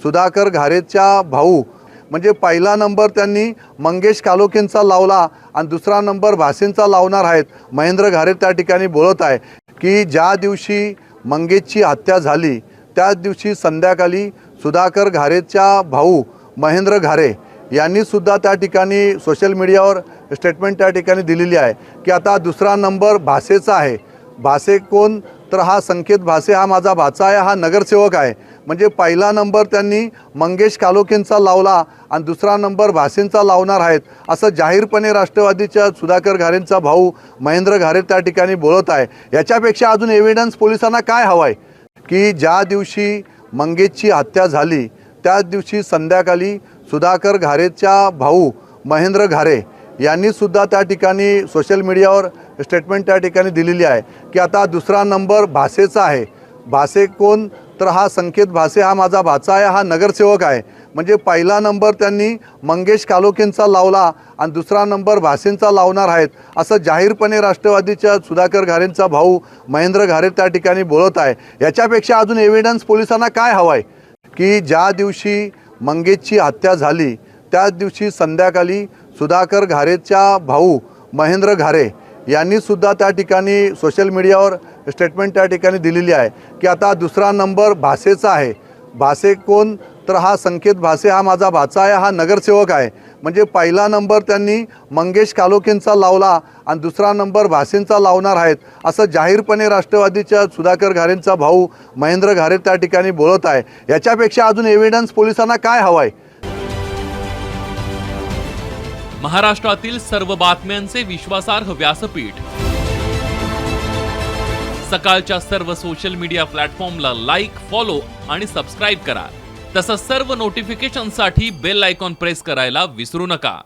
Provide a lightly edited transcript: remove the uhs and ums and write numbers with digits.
सुधाकर घारेचा भाऊ म्हणजे पहिला नंबर त्यांनी मंगेश कालोखेंचा लावला आणि दुसरा नंबर भासेंचा लावणार आहेत। महेंद्र घारे त्या ठिकाणी बोलत आहे की ज्या दिवशी मंगेशची हत्या झाली त्याच दिवशी संध्याकाळी सुधाकर घारेचा भाऊ महेंद्र घारे यांनी सुद्धा त्या ठिकाणी सोशल मीडियावर स्टेटमेंट त्या ठिकाणी दिलेली आहे की आता दुसरा नंबर भासेचा आहे। भासे कोण तर हा संकेत भासे हा माझा भाचा आहे, हा नगरसेवक आहे। म्हणजे पहिला नंबर त्यांनी मंगेश कालोखेंचा लावला आणि दुसरा नंबर भासेंचा लावणार आहेत असं जाहीरपणे राष्ट्रवादीच्या सुधाकर घारेंचा भाऊ महेंद्र घारे त्या ठिकाणी बोलत आहे। याच्यापेक्षा अजून एव्हिडन्स पोलिसांना काय हवंय की ज्या दिवशी मंगेशची हत्या झाली त्याच दिवशी संध्याकाळी सुधाकर घारेचा भाऊ महेंद्र घारे यांनी सुद्धा त्या ठिकाणी सोशल मीडियावर स्टेटमेंट त्या ठिकाणी दिलेली आहे की आता दुसरा नंबर भासेचा आहे। भासे कोण तर हा संकेत भासे हा माझा भाचा आहे, हा नगरसेवक आहे। म्हणजे पहिला नंबर त्यांनी मंगेश कालोखेंचा लावला आणि दुसरा नंबर भासेंचा लावणार आहेत असं जाहीरपणे राष्ट्रवादीच्या सुधाकर घारेंचा भाऊ महेंद्र घारे त्या ठिकाणी बोलत आहे। याच्यापेक्षा अजून एव्हिडन्स पोलिसांना काय हवंय की ज्या दिवशी मंगेशची हत्या झाली त्याच दिवशी संध्याकाळी सुधाकर घारेचा भाऊ महेंद्र घारे यांनी सुद्धा त्या ठिकाणी सोशल मीडियावर स्टेटमेंट त्या ठिकाणी दिलेली आहे की आता दुसरा नंबर भासेचा आहे। भासे कोण तर हा संकेत भासे हा माझा भाचा आहे, हा नगरसेवक आहे। म्हणजे पहिला नंबर त्यांनी मंगेश कालोखेंचा लावला आणि दुसरा नंबर भासेंचा लावणार आहेत असं जाहीरपणे राष्ट्रवादीच्या सुधाकर घारेंचा भाऊ महेंद्र घारे त्या ठिकाणी बोलत आहे। याच्यापेक्षा अजून एव्हिडन्स पोलिसांना काय हवंय। महाराष्ट्रातील सर्व बातम्यांचे विश्वासार्ह व्यासपीठ सकाळच्या सर्व सोशल मीडिया प्लॅटफॉर्मला लाईक, फॉलो आणि सबस्क्राईब करा। तसंच सर्व नोटिफिकेशनसाठी बेल आयकॉन प्रेस करायला विसरू नका।